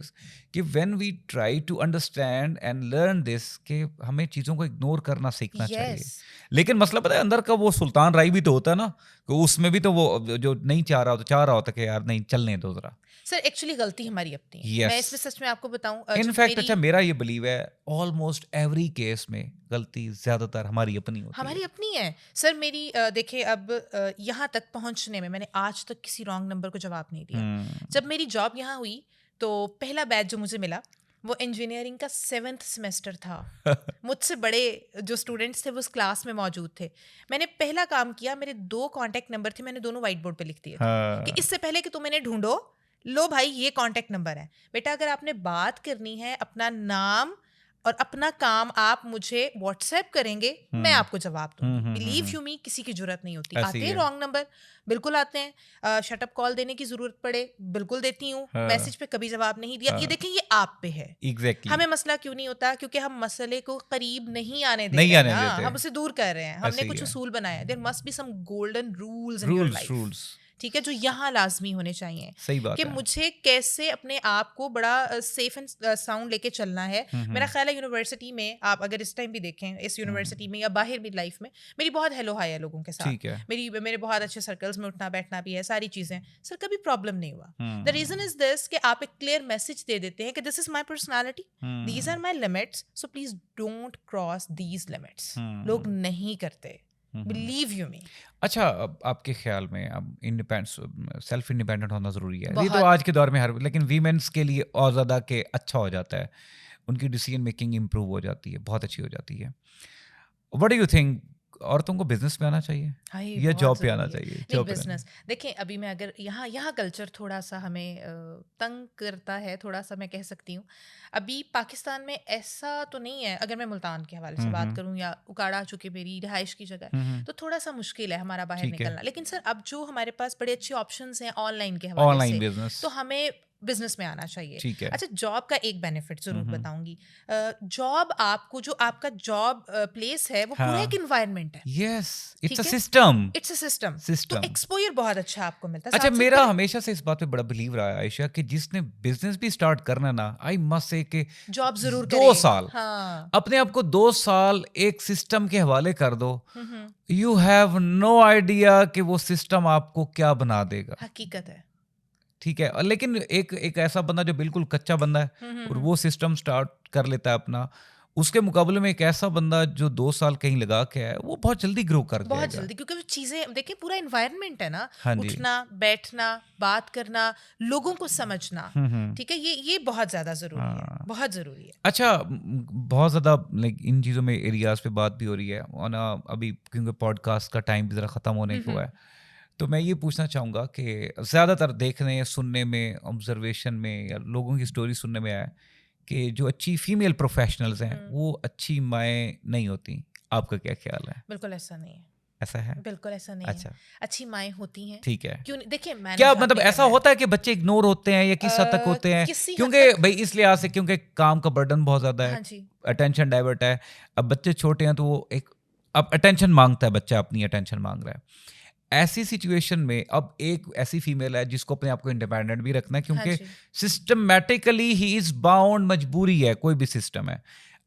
کہ when we try to understand and learn this, کہ ہمیں چیزوں کو اگنور کرنا سیکھنا چاہیے. لیکن مسئلہ پتہ ہے اندر کا وہ سلطان رائی بھی تو ہوتا ہے نا, کہ اس میں بھی تو وہ جو نہیں چاہ رہا ہوتا کہ یار نہیں چلنے دو ذرا. سر ایکچولی غلطی ہماری اپنی ہے, میں اس میں سچ میں آپ کو بتاؤں, ان فیکٹ اچھا میرا یہ بلیو ہے آلموسٹ ایوری کیس میں غلطی زیادہ تر ہماری اپنی ہوتی ہے. ہماری اپنی ہے سر. میری دیکھیں, اب یہاں تک پہنچنے میں نے آج تک کسی رانگ نمبر کو جواب نہیں دیا. جب میری جاب یہاں ہوئی تو پہلا بیچ جو مجھے ملا وہ انجینئرنگ کا 7th سیمسٹر تھا. مجھ سے بڑے جو اسٹوڈنٹس تھے وہ اس کلاس میں موجود تھے. میں نے پہلا کام کیا, میرے 2 کانٹیکٹ نمبر تھے, میں نے دونوں وائٹ بورڈ پہ لکھ دیے کہ اس سے پہلے کہ تم انہیں ڈھونڈو, لو بھائی یہ کانٹیکٹ نمبر ہے. بیٹا اگر آپ نے بات کرنی ہے, اپنا نام, اور اپنا کام آپ مجھے واٹس ایپ کریں گے, میں آپ کو جواب دوں گی. بلیو یو می, کسی کی ضرورت نہیں ہوتی. آتے ہیں رانگ نمبر, بالکل آتے ہیں. شٹ اپ کال دینے کی ضرورت پڑے, بالکل دیتی ہوں. میسج پہ کبھی جواب نہیں دیا, یہ دیکھیں یہ آپ پہ ہے. ہمیں مسئلہ کیوں نہیں ہوتا؟ کیونکہ ہم مسئلے کو قریب نہیں آنے دے رہے ہیں, ہم اسے دور کر رہے ہیں. ہم نے کچھ اصول بنائے. There must be some golden rules in your life, ٹھیک ہے, جو یہاں لازمی ہونے چاہیے. صحیح بات کہ مجھے کیسے اپنے آپ کو بڑا سیف اینڈ ساؤنڈ لے کے چلنا ہے. میرا خیال ہے یونیورسٹی میں, آپ اگر اس ٹائم بھی دیکھیں, اس یونیورسٹی میں یا باہر بھی لائف میں, میری بہت ہیلو ہائی ہے لوگوں کے ساتھ, میرے بہت اچھے سرکلز میں اٹھنا بیٹھنا بھی ہے, ساری چیزیں. سر کبھی پرابلم نہیں ہوا. دا ریزن از دس کہ آپ ایک کلیئر میسج دے دیتے ہیں کہ this is my personality, these are my limits, so please don't cross these limits. لوگ نہیں کرتے, بلیو یو می. اچھا, آپ کے خیال میں اب سیلف انڈیپینڈنٹ ہونا ضروری ہے؟ یہ تو آج کے دور میں لیکن ویمنس کے لیے اور زیادہ کہ اچھا ہو جاتا ہے, ان کی ڈیسیژن میکنگ امپروو ہو جاتی ہے, بہت اچھی ہو جاتی ہے. واٹ ڈو یو تھنک, عورتوں کو بزنس میں آنا چاہیے یا جاب پہ آنا چاہیے؟ نہیں, بزنس دیکھیں, ابھی میں اگر یہاں کلچر تھوڑا سا ہمیں تنگ کرتا ہے, تھوڑا سا میں کہہ سکتی ہوں. ابھی پاکستان میں ایسا تو نہیں ہے, اگر میں ملتان کے حوالے سے بات کروں یا اکاڑا چونکہ میری رہائش کی جگہ ہے, تو تھوڑا سا مشکل ہے ہمارا باہر نکلنا. لیکن سر اب جو ہمارے پاس بڑے اچھے آپشنس ہیں آن لائن کے حوالے سے, تو ہمیں بزنس میں آنا چاہیے. اچھا, جاب کا ایک بینیفٹ ضرور بتاؤں گی. جاب آپ کو, جو آپ کا جاب پلیس ہے, وہ پورا ایک انوائرمنٹ ہے. Yes, it's a system. It's a system. تو ایکسپوئر بہت اچھا آپ کو ملتا ہے. اچھا, میرا ہمیشہ سے اس بات پہ بڑا بلیو رہا ہے عائشہ, کہ جس نے بزنس بھی اسٹارٹ کرنا نا, آئی مسٹ سے کہ جاب ضرور 2 سال اپنے آپ کو 2 سال ایک سسٹم کے حوالے کر دو. یو ہیو نو آئیڈیا کہ وہ سسٹم آپ کو کیا بنا دے گا. حقیقت ہے, ٹھیک ہے. لیکن ایک ایسا بندہ جو بالکل کچا بندہ ہے اور وہ سسٹم اسٹارٹ کر لیتا ہے اپنا, اس کے مقابلے میں ایک ایسا بندہ جو 2 سال کہیں لگا کے ہے, وہ بہت جلدی گرو کر جائے گا. بہت جلدی, کیونکہ وہ چیزیں دیکھیں, پورا انوائرمنٹ ہے نا, اٹھنا بیٹھنا, بات کرنا, لوگوں کو سمجھنا, ٹھیک ہے, یہ بہت زیادہ ضروری ہے, بہت ضروری ہے. اچھا, بہت زیادہ ان چیزوں میں ایریاز پہ بات بھی ہو رہی ہے, اور ابھی کیونکہ پوڈ کاسٹ کا ٹائم بھی ذرا ختم ہونے کو ہے, تو میں یہ پوچھنا چاہوں گا کہ زیادہ تر دیکھنے سننے میں, آبزرویشن میں یا لوگوں کی سٹوری سننے میں آیا کہ جو اچھی فیمیل پروفیشنلز ہیں وہ اچھی مائیں نہیں ہوتی. آپ کا کیا خیال ہے؟ بالکل ایسا نہیں ہے. ایسا ہے؟ بالکل ایسا نہیں ہے. اچھی مائیں ہوتی ہیں. ٹھیک ہے. کیوں نہیں, دیکھیں, کیا مطلب ایسا ہوتا ہے کہ بچے اگنور ہوتے ہیں یا کس حد تک ہوتے ہیں؟ کیونکہ بھائی اس لحاظ سے, کیونکہ کام کا برڈن بہت زیادہ ہے, اٹینشن ڈائیورٹ ہے. اب بچے چھوٹے ہیں تو وہ اب اٹینشن مانگتا ہے, بچہ اپنی اٹینشن مانگ رہا ہے. ایسی سچویشن میں اب ایک ایسی فیمیل ہے جس کو اپنے آپ کو انڈیپینڈنٹ بھی رکھنا ہے, کیونکہ سسٹمیٹیکلی ہی از باؤنڈ, مجبوری ہے, کوئی بھی سسٹم ہے,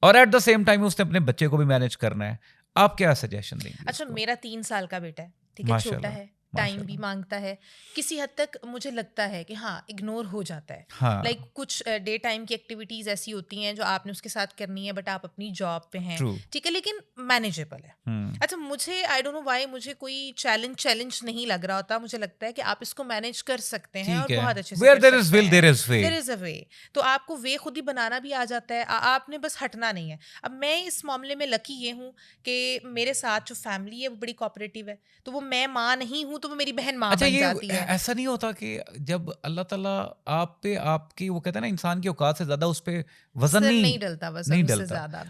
اور ایٹ دا سیم ٹائم اس نے اپنے بچے کو بھی مینیج کرنا ہے. آپ کیا سجیشن دیں گے؟ اچھا, میرا 3 سال کا بیٹا ہے, ٹھیک ہے, چھوٹا ہے, ٹائم بھی مانگتا ہے, کسی حد تک مجھے لگتا ہے کہ ہاں اگنور ہو جاتا ہے. لائک کچھ ڈے ٹائم کی ایکٹیویٹیز ایسی ہوتی ہیں جو آپ نے اس کے ساتھ کرنی ہے, بٹ آپ اپنی جاب پہ ہیں, ٹھیک ہے, لیکن مینیجیبل ہے. اچھا, مجھے آئی ڈونٹ نو وائی, مجھے کوئی چیلنج نہیں لگ رہا ہوتا. مجھے لگتا ہے کہ آپ اس کو مینیج کر سکتے ہیں اور بہت اچھے سے. There is a way. تو آپ کو وے خود ہی بنانا بھی آ جاتا ہے, آپ نے بس ہٹنا نہیں ہے. اب میں اس معاملے میں لکی یہ ہوں کہ میرے ساتھ جو فیملی ہے وہ بڑی کوآپریٹیو ہے, تو وہ میں ماں نہیں ہوں تو وہ میری بہن ماں بن جاتی ہے. ایسا نہیں ہوتا کہ جب اللہ تعالیٰ آپ پہ, آپ کی, وہ کہتے ہیں نا, انسان کی اوقات سے زیادہ اس پہ وزن نہیں ڈلتا,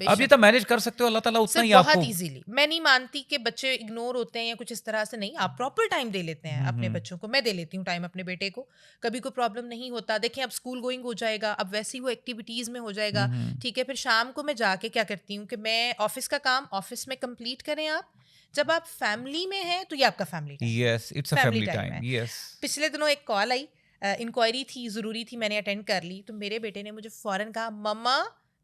آپ جتنا مینیج کر سکتے ہو اللہ تعالیٰ اتنا ہی آپ کو بہت ایزیلی. میں نہیں مانتی کہ بچے اگنور ہوتے ہیں یا کچھ اس طرح سے, نہیں, آپ پراپر ٹائم دے لیتے ہیں اپنے بچوں کو. میں دے لیتی ہوں ٹائم اپنے بیٹے کو, کبھی کوئی پرابلم نہیں ہوتا. دیکھیں, اب اسکول گوئنگ ہو جائے گا, اب ویسی وہ ایکٹیویٹیز میں ہو جائے گا, ٹھیک ہے. پھر شام کو میں جا کے کیا کرتی ہوں کہ میں آفس کا کام آفس میں کمپلیٹ کریں. آپ جب آپ فیملی میں ہیں تو یہ آپ کا فیملی ٹائم ہے. پچھلے دنوں ایک کال آئی, انکوائری تھی, ضروری تھی, میں نے اٹینڈ کر لی. تو میرے بیٹے نے مجھے فوراً کہا, مما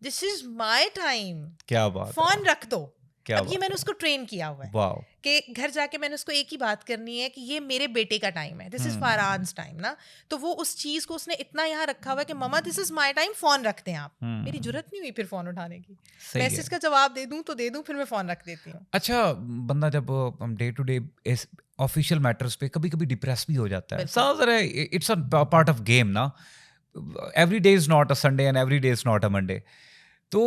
دس از مائی ٹائم, کیا بات, فون رکھ دو. اب یہ میں نے اس کو ٹرین کیا ہوا ہے کہ گھر جا کے میں نے اس کو ایک ہی بات کرنی ہے کہ یہ میرے بیٹے کا ٹائم ہے, دس از فاران's ٹائم نا. تو وہ اس چیز کو اس نے اتنا یہاں رکھا ہوا ہے کہ مما دس از مائی ٹائم, فون رکھتے ہیں آپ. میری ضرورت نہیں ہوئی پھر فون اٹھانے کی, میسج کا جواب دے دوں تو دے دوں, پھر میں فون رکھ دیتی ہوں. اچھا, بندہ جب day to day official matters پہ کبھی کبھی ڈپریس بھی ہو جاتا ہے. It's a part of game نا, every day is not a Sunday and every day is not a Monday. تو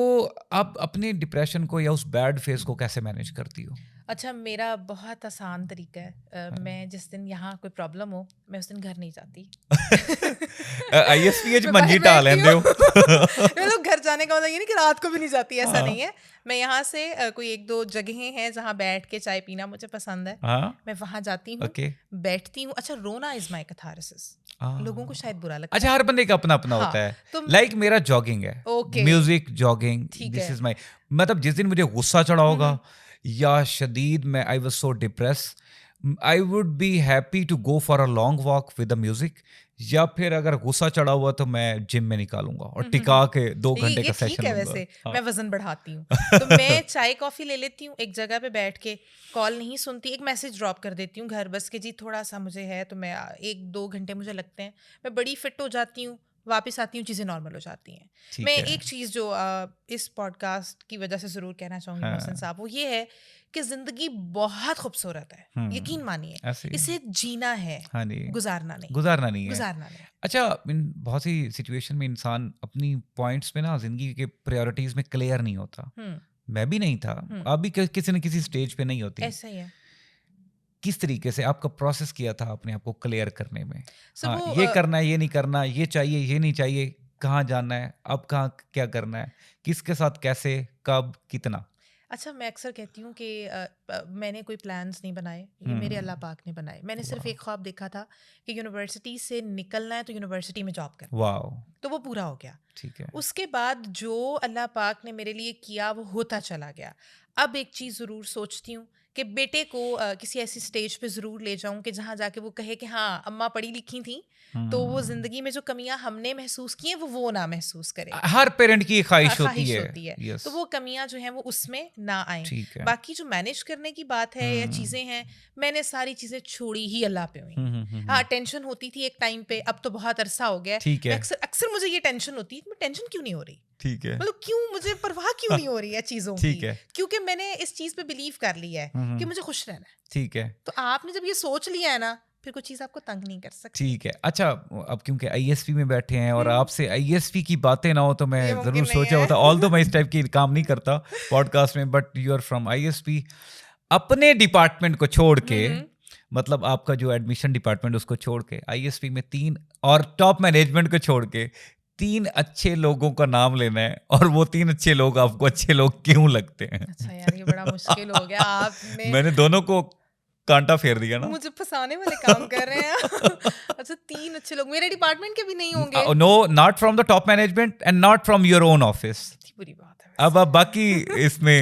آپ اپنے ڈپریشن کو یا اس بیڈ فیز کو کیسے مینیج کرتی ہو؟ اچھا میرا بہت آسان طریقہ ہے، میں جس دن یہاں کوئی پرابلم ہو میں اس دن گھر نہیں جاتی. آئی ایس پی میں منجی باہر ٹا بیٹھتی لیندے ہو. مطلب گھر جانے کا مطلب یہ نہیں کہ رات کو بھی نہیں جاتی، ایسا نہیں ہے. میں یہاں سے کوئی 1-2 جگہیں ہیں جہاں بیٹھ کے چائے پینا مجھے پسند ہے، ہاں میں وہاں جاتی ہوں، اوکے. بیٹھتی ہوں. اچھا رونا از مائی کیتھارسس، لوگوں کو شاید برا لگتا ہے. اچھا ہر بندے کا اپنا اپنا ہاں ہوتا ہے. تو لائک میرا جاگنگ ہے، اوکے میوزک جاگنگ، ٹھیک دس ہے. از مائی. مطلب جس دن مجھے غصہ چڑھا ہوگا یا شدید میں I was so depress, I would be happy to go for a long walk with a music, یا پھر اگر غصہ چڑھا ہوا تو میں جم میں نکالوں گا اور ٹکا کے 2 گھنٹے یہ کا ٹھیک سیشن ہے. لوں گا. ویسے میں وزن بڑھاتی ہوں تو میں چائے کافی لے لیتی ہوں ایک جگہ پہ بیٹھ کے، کال نہیں سنتی، ایک میسج ڈراپ کر دیتی ہوں گھر بس کہ جی تھوڑا سا مجھے ہے، تو میں 1-2 گھنٹے مجھے لگتے ہیں، میں بڑی فٹ ہو جاتی ہوں، واپس آتی ہوں چیزیں نارمل ہو جاتی ہیں. میں ایک چیز جو اس پوڈ کاسٹ کی وجہ سے ضرور کہنا چاہوں گی محسن صاحب، وہ یہ ہے کہ زندگی بہت خوبصورت ہے، یقین مانیے، اسے جینا ہے، گزارنا نہیں. گزارنا نہیں ہے. گزارنا نہیں. اچھا بہت سی سچویشن میں انسان اپنی پوائنٹس میں نا زندگی کے پریورٹیز میں کلیئر نہیں ہوتا. میں بھی نہیں تھا، آپ بھی کسی نہ کسی اسٹیج پہ نہیں ہوتی. ایسا ہی ہے. کس طریقے سے آپ کا پروسیس کیا تھا اپنے آپ کو کلیئر کرنے میں؟ So ہاں وہ یہ کرنا ہے، یہ نہیں کرنا، یہ چاہیے، یہ نہیں چاہیے، کہاں جانا ہے، اب کہاں کیا کرنا ہے، کس کے ساتھ، کیسے، کب، کتنا؟ اچھا میں اکثر کہتی ہوں کہ میں نے کوئی پلانس نہیں بنائے، یہ میرے اللہ پاک نے بنائے. میں نے صرف ایک خواب دیکھا تھا کہ یونیورسٹی سے نکلنا ہے تو یونیورسٹی میں جاب کرنا، واو تو وہ پورا ہو گیا. ٹھیک ہے. اس کے بعد جو اللہ پاک نے میرے لیے کیا وہ ہوتا چلا گیا. اب ایک چیز ضرور سوچتی ہوں کہ بیٹے کو کسی ایسی اسٹیج پہ ضرور لے جاؤں کہ جہاں جا کے وہ کہے کہ ہاں اماں پڑھی لکھی تھیں، تو وہ زندگی میں جو کمیاں ہم نے محسوس کی ہیں وہ نہ محسوس کرے. ہر پیرنٹ کی خواہش ہوتی ہے. تو وہ کمیاں جو ہیں وہ اس میں نہ آئیں. ٹھیک ہے. باقی جو مینیج کرنے کی بات ہے یا چیزیں ہیں، میں نے ساری چیزیں چھوڑی ہی اللہ پہ ہوئی ہیں. ہاں ٹینشن ہوتی تھی ایک ٹائم پہ، اب تو بہت عرصہ ہو گیا. ٹھیک ہے. اکثر مجھے یہ ٹینشن ہوتی ہے، ٹینشن کیوں نہیں ہو رہی، ٹھیک ہے، مطلب کیوں مجھے پرواہ کیوں نہیں ہو رہی ہے چیزوں کی، ٹھیک ہے، کیونکہ میں نے اس چیز پہ بلیو کر لیا ہے کہ مجھے خوش رہنا ہے. ٹھیک ہے. تو آپ نے جب یہ سوچ لیا ہے نا، پھر کوئی چیز آپ کو تنگ نہیں کر سکتی. ٹھیک ہے. اچھا اب کیونکہ آئی ایس پی میں بیٹھے ہیں اور آپ سے آئی ایس پی کی باتیں نہ ہو تو میں ضرور سوچا ہوتا، آل دو میں اس ٹائپ کی کام نہیں کرتا پوڈ کاسٹ میں، بٹ یو آر فرام آئی ایس پی. اپنے ڈپارٹمنٹ کو چھوڑ کے، مطلب آپ کا جو ایڈمیشن ڈپارٹمنٹ اس کو چھوڑ کے آئی ایس پی میں 3 اور ٹاپ مینجمنٹ کو چھوڑ کے 3 اچھے لوگوں کا نام لینا ہے، اور وہ 3 اچھے لوگ آپ کو اچھے لوگ کیوں لگتے ہیں؟ اچھا یار یہ بڑا مشکل ہو گیا، آپ نے میں نے دونوں کو کانٹا پھیر دیا نا، مجھے پھنسانے والے کام کر رہے ہیں. اچھا 3 اچھے لوگ میرے ڈپارٹمنٹ کے بھی نہیں ہوں گے؟ No, not from the top management and not from your own office. بری بات ہے. اب آپ باقی اس میں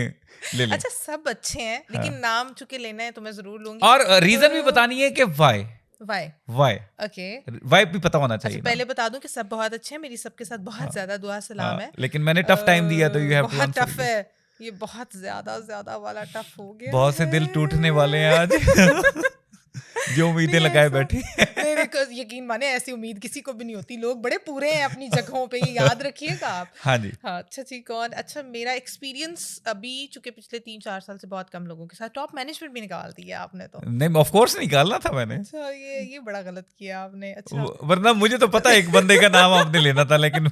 لے لیں. اچھا سب اچھے ہیں لیکن نام چونکہ لینا ہے تو میں ضرور لوں گی، اور ریزن بھی بتانی ہے کہ وائی. اوکے وائی بھی پتا ہونا چاہیے. پہلے بتا دوں کہ سب بہت اچھے ہیں، میری سب کے ساتھ بہت زیادہ دعا سلام ہے، لیکن میں نے ٹف ٹائم دیا تو یو ہیو ٹو بہت ٹف آنسر. ہے یہ، بہت زیادہ والا ٹف ہو گیا. بہت سے دل ٹوٹنے والے ہیں آج جو امیدیں لگائے بیٹھے. یقین مانے ایسی امید کسی کو بھی نہیں ہوتی، لوگ بڑے پورے ہیں اپنی جگہوں پہ، یہ یاد رکھیے گا آپ. ہاں جی. ہاں اچھا جی. کون؟ اچھا میرا ایکسپیرینس ابھی چونکہ پچھلے 3-4 سال سے بہت کم لوگوں کے ساتھ، ٹاپ مینجمنٹ بھی نکال دیا آپ نے تو. نہیں آف کورس نکالنا تھا میں نے. اچھا یہ بڑا غلط کیا آپ نے. اچھا ورنہ مجھے تو پتا ایک بندے کا نام آپ نے لینا تھا، لیکن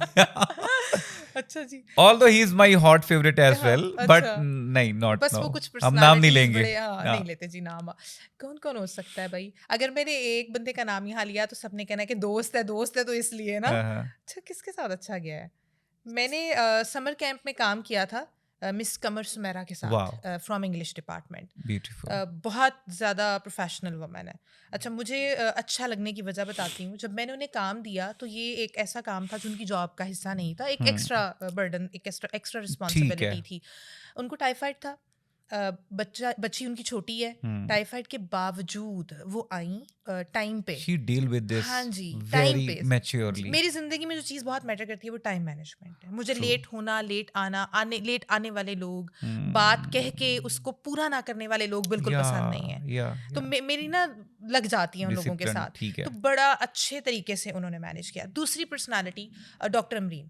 اچھا جی. although he is my hot favorite as well, but نہیں not بس no. وہ کچھ ہم نام نہیں لیں گے. نہیں لیتے جی نام. کون ہو سکتا ہے بھائی؟ اگر میں نے ایک بندے کا نام یہاں لیا تو سب نے کہنا کہ دوست ہے تو اس لیے نا. اچھا کس کے ساتھ اچھا گیا ہے؟ میں نے سمر کیمپ میں کام کیا تھا مس قمر سمیرا کے ساتھ فرام انگلش ڈپارٹمنٹ. بہت زیادہ پروفیشنل وومن ہے. اچھا مجھے اچھا لگنے کی وجہ بتاتی ہوں. جب میں نے انہیں کام دیا تو یہ ایک ایسا کام تھا جو ان کی جاب کا حصہ نہیں تھا، ایک ایکسٹرا برڈن، ایک ایکسٹرا رسپانسبلٹی تھی. ان کو ٹائیفائڈ تھا، بچی ان کی چھوٹی ہے، ٹائیفائڈ کے باوجود وہ آئیں ٹائم پہ. ہاں جی ٹائم پہ. میری زندگی میں جو چیز بہت میٹر کرتی ہے وہ ٹائم مینجمنٹ ہے. مجھے لیٹ ہونا، لیٹ آنے والے لوگ، بات کہہ کے اس کو پورا نہ کرنے والے لوگ بالکل پسند نہیں ہیں. تو میری نا لگ جاتی ہیں ان لوگوں کے ساتھ. تو بڑا اچھے طریقے سے انہوں نے مینیج کیا. دوسری پرسنالٹی ڈاکٹر امرین.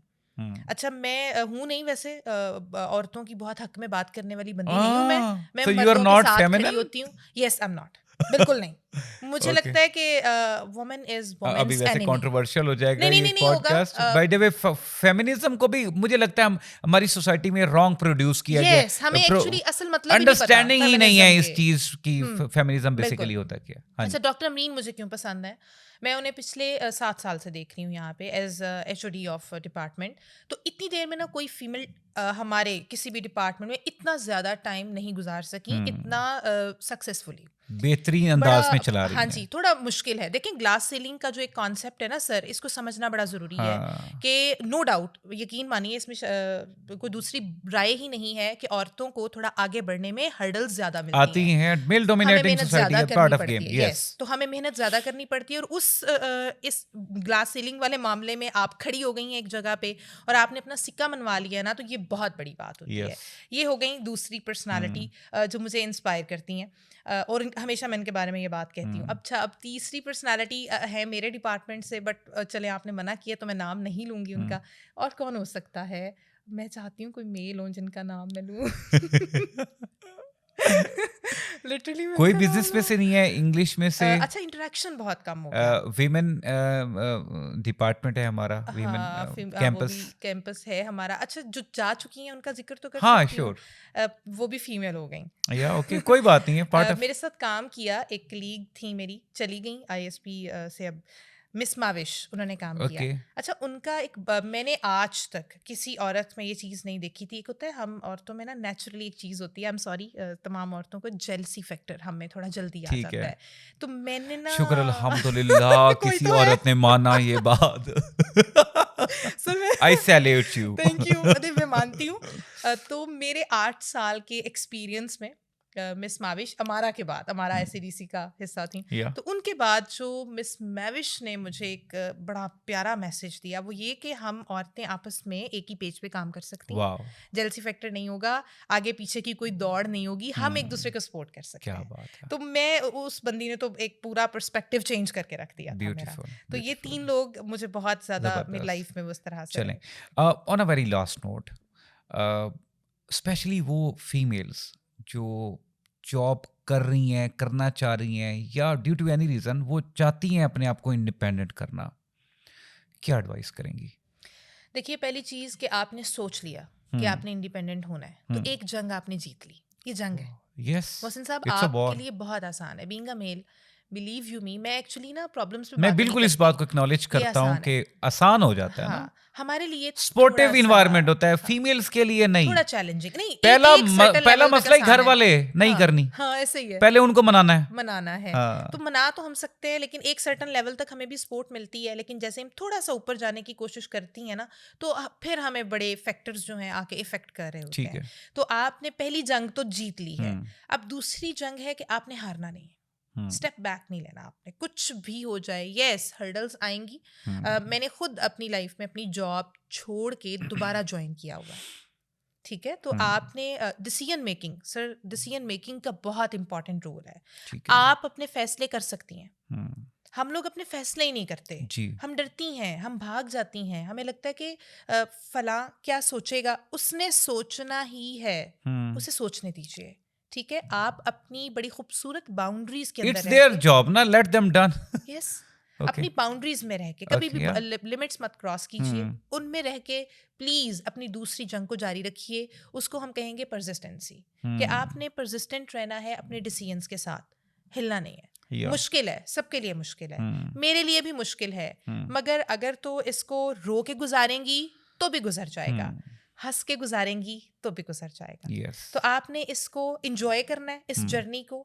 اچھا میں ہوں نہیں ویسے عورتوں کی بہت حق میں بات کرنے والی بندی نہیں ہوں. میں مردوں کے ساتھ کھڑی ہوتی ہوں. یس آئی ایم ناٹ. بالکل نہیں. مجھے لگتا ہے کہ وومن از ابھی وومنز ویسے اینیمی. کنٹروورشل ہو جائے گا نہیں یہ نہیں نہیں پوڈ ہوگا. Cost. By the way feminism کو بھی مجھے لگتا ہے ہماری سوسائٹی میں رانگ پروڈیوس کیا گیا. یس ہمیں ایکچولی اصل مطلب ہی نہیں پتا انڈرسٹینڈنگ ہی نہیں ہے فیمنزم اس کے. چیز کی فیمنزم بالکل. بیسیکلی ہوتا کیا. اچھا ڈاکٹر امرین مجھے کیوں پسند ہے؟ میں انہیں پچھلے 7 سال سے دیکھ رہی ہوں یہاں پہ ایز ایچ او ڈی آف ڈپارٹمنٹ. تو اتنی دیر میں نا کوئی فیمیل ہمارے کسی بھی ڈپارٹمنٹ میں اتنا زیادہ ٹائم نہیں گزار سکی اتنا سکسیزفلی بہترین انداز میں چلا رہی ہاں ہیں. جی تھوڑا مشکل ہے. دیکھیں گلاس سیلنگ کا جو ایک کانسیپٹ ہے نا سر, اس کو سمجھنا بڑا ضروری ہے کہ نو ڈاؤٹ یقین مانیے اس میں کوئی دوسری رائے ہی نہیں ہے کہ عورتوں کو تھوڑا آگے بڑھنے میں ہرڈلز زیادہ ملتی ہیں, میل ہمیں ڈومینیٹنگ محنت سوسائٹی زیادہ ہے, کرنی پارٹ آف پڑتی گیم. ہے. یس یس تو ہمیں محنت زیادہ کرنی پڑتی ہے, اور اس گلاس سیلنگ والے معاملے میں آپ کھڑی ہو گئی ہیں ایک جگہ پہ اور آپ نے اپنا سکہ منوا لیا نا, تو یہ بہت بڑی بات ہوتی ہے. یہ ہو گئی دوسری پرسنالٹی جو مجھے انسپائر کرتی ہیں, اور ہمیشہ میں ان کے بارے میں یہ بات کہتی ہوں. اب تیسری پرسنالٹی ہے میرے ڈپارٹمنٹ سے, بٹ چلے آپ نے منع کیا تو میں نام نہیں لوں گی ان کا. اور کون ہو سکتا ہے؟ میں چاہتی ہوں کوئی میل ہو جن کا نام میں لوں. لٹرلی کوئی بزنس میں سے نہیں ہے انگلش میں سے. اچھا انٹریکشن بہت کم ہو گیا. ویمن ڈپارٹمنٹ ہے ہمارا, ویمن کیمپس. کیمپس ہے ہمارا. اچھا جو جا چکی ہیں ان کا ذکر تو کر ہاں سکتی ہوں, شیور. وہ بھی فیمیل ہو گئیں. یا اوکے کوئی بات نہیں ہے, پارٹ آف. میرے ساتھ کام کیا ایک کلیگ تھی میری, چلی گئیں آئی ایس پی سے, اب مس ماوش انہوں نے کام کیا. اچھا ان کا ایک میں نے آج تک کسی عورت میں یہ چیز نہیں دیکھی تھی. ایک ہوتا ہے ہم عورتوں میں نا نیچرلی ایک چیز ہوتی ہے, آئی ایم سوری تمام عورتوں کو, جیلسی فیکٹر ہم میں تھوڑا جلدی آ جاتا ہے. تو میں نے نا شکر الحمدللہ کسی عورت نے مانا یہ بات. I salute you. Thank you. میں مانتی ہوں. تو میرے 8 سال کے ایکسپیرئنس میں مس ماوش امارا کے بعد, امارا ایس ای ڈی سی کا حصہ تھیں, تو ان کے بعد جو مس ماوش نے مجھے ایک بڑا پیارا میسج دیا, وہ یہ کہ ہم عورتیں آپس میں ایک ہی پیج پہ کام کر سکتی ہیں, جیلسی فیکٹر نہیں ہوگا, آگے پیچھے کی کوئی دوڑ نہیں ہوگی, ہم ایک دوسرے کو سپورٹ کر سکتے ہیں. تو میں اس بندی نے تو ایک پورا پرسپیکٹو چینج کر کے رکھ دیا تھا میرا. تو یہ 3 لوگ مجھے بہت زیادہ میری لائف میں اس طرح سے. چلیں on a very last note, especially وہ فیمیلس جو جاب کر رہی ہیں, کرنا چاہ رہی ہیں, یا ڈیو ٹو اینی ریزن وہ چاہتی ہیں اپنے آپ کو انڈیپینڈنٹ کرنا, کیا ایڈوائس کریں گی؟ دیکھیے پہلی چیز کہ آپ نے سوچ لیا کہ آپ نے انڈیپینڈنٹ ہونا ہے, تو ایک جنگ آپ نے جیت لی. یہ جنگ ہے. یس محسن صاحب آپ کے لیے بہت آسان ہے being a male. Believe you me, میں ایکچولی نا پرابلمس میں بالکل اس بات کو اکنالج کرتا ہوں کہ آسان ہو جاتا ہے نا. ہمارے لیے سپورٹیو انوائرمنٹ ہوتا ہے, فیمیلز کے لیے نہیں. تھوڑا چیلنجنگ نہیں. پہلا مسئلہ ہی گھر والے نہیں کرنی. ہاں ایسے ہی ہے, پہلے ان کو منانا ہے. تو منا تو ہم سکتے ہیں, لیکن ایک سرٹن لیول تک ہمیں بھی سپورٹ ملتی ہے. لیکن جیسے ہم تھوڑا سا اوپر جانے کی کوشش کرتی ہیں نا, تو پھر ہمیں بڑے فیکٹرز جو ہیں آ کے افیکٹ کر رہے ہوتے ہیں. تو آپ نے پہلی جنگ تو جیت لی ہے. اب دوسری جنگ ہے کہ آپ نے ہارنا نہیں ہے. اسٹیپ بیک نہیں لینا آپ نے, کچھ بھی ہو جائے. یس ہرڈلز آئیں گی. میں نے خود اپنی لائف میں اپنی جاب چھوڑ کے دوبارہ جوائن کیا ہوا ہے, ٹھیک ہے. تو آپ نے ڈیسیژن میکنگ, سر ڈیسیژن میکنگ کا بہت امپورٹنٹ رول ہے. آپ اپنے فیصلے کر سکتی ہیں. ہم لوگ اپنے فیصلے ہی نہیں کرتے, ہم ڈرتی ہیں, ہم بھاگ جاتی ہیں. ہمیں لگتا ہے کہ فلاں کیا سوچے گا, اس نے سوچنا ہی ہے, اسے سوچنے دیجیے, ٹھیک ہے. آپ اپنی بڑی خوبصورت باؤنڈریز کے اندر اٹس دیئر جاب نا, لیٹ دیم ڈن. یس اپنی باؤنڈریز میں رہ کے, کبھی بھی لمٹس مت کراس کیجیے, ان میں رہ کے پلیز اپنی دوسری جنگ کو جاری رکھیے. اس کو ہم کہیں گے پرزسٹنسی, کہ آپ نے پرزسٹنٹ رہنا ہے اپنے ڈیسیژنس کے ساتھ, ہلنا نہیں ہے. مشکل ہے, سب کے لیے مشکل ہے, میرے لیے بھی مشکل ہے, مگر اگر تو اس کو رو کے گزاریں گی تو بھی گزر جائے گا, ہنس کے گزاریں گی تو بھی گزر جائے گا. تو آپ نے اس کو انجوائے کرنا ہے, اس جرنی کو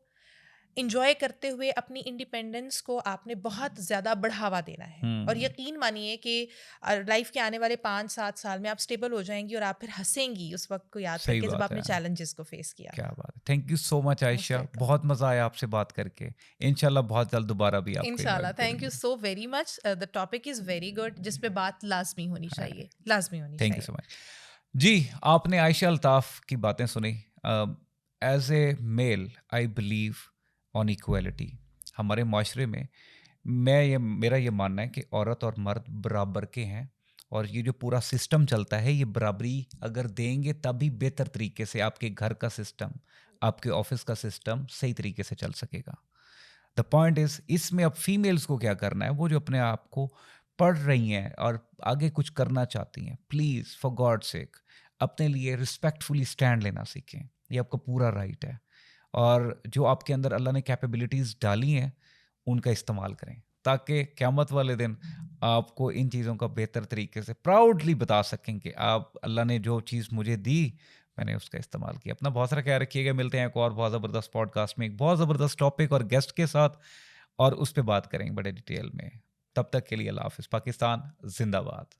انجوائے کرتے ہوئے اپنی انڈیپینڈنس کو آپ نے بہت زیادہ بڑھاوا دینا ہے. اور یقین مانیے کہ لائف کے آنے والے 5-7 سال میں آپ اسٹیبل ہو جائیں گی, اور آپ پھر ہنسیں گی اس وقت کو یاد کر کے جب آپ نے چیلنجز کو فیس کیا. کیا بات ہے. تھینک یو سو مچ عائشہ, بہت مزہ آیا آپ سے بات کر کے. انشاءاللہ بہت جلد دوبارہ بھی آپ کو انشاءاللہ. Thank you so very much. The topic is very good, جس پہ بات لازمی ہونی چاہیے, لازمی ہونی چاہیے. تھینک یو سو مچ. جی آپ نے عائشہ الطاف کی باتیں سنی. As a male I believe on equality. ہمارے معاشرے میں میرا یہ ماننا ہے کہ عورت اور مرد برابر کے ہیں, اور یہ جو پورا سسٹم چلتا ہے یہ برابری اگر دیں گے تبھی بہتر طریقے سے آپ کے گھر کا سسٹم, آپ کے آفس کا سسٹم صحیح طریقے سے چل سکے گا. دا پوائنٹ از اس میں اب فیمیلس کو کیا کرنا ہے, وہ جو اپنے آپ کو پڑھ رہی ہیں اور آگے کچھ کرنا چاہتی ہیں, پلیز فار گاڈ سیک اپنے لیے رسپیکٹفلی اسٹینڈ لینا سیکھیں. یہ آپ کا پورا رائٹ ہے, اور جو آپ کے اندر اللہ نے کیپیبلٹیز ڈالی ہیں ان کا استعمال کریں تاکہ قیامت والے دن آپ کو ان چیزوں کا بہتر طریقے سے پراؤڈلی بتا سکیں کہ آپ, اللہ نے جو چیز مجھے دی میں نے اس کا استعمال کیا. اپنا بہت سارا خیال رکھیے گا. ملتے ہیں ایک اور بہت زبردست پوڈ کاسٹ میں ایک بہت زبردست ٹاپک اور گیسٹ کے ساتھ, اور اس پہ بات کریں گے بڑے ڈیٹیل میں. تب تک کے لیے اللہ حافظ. پاکستان زندہ باد.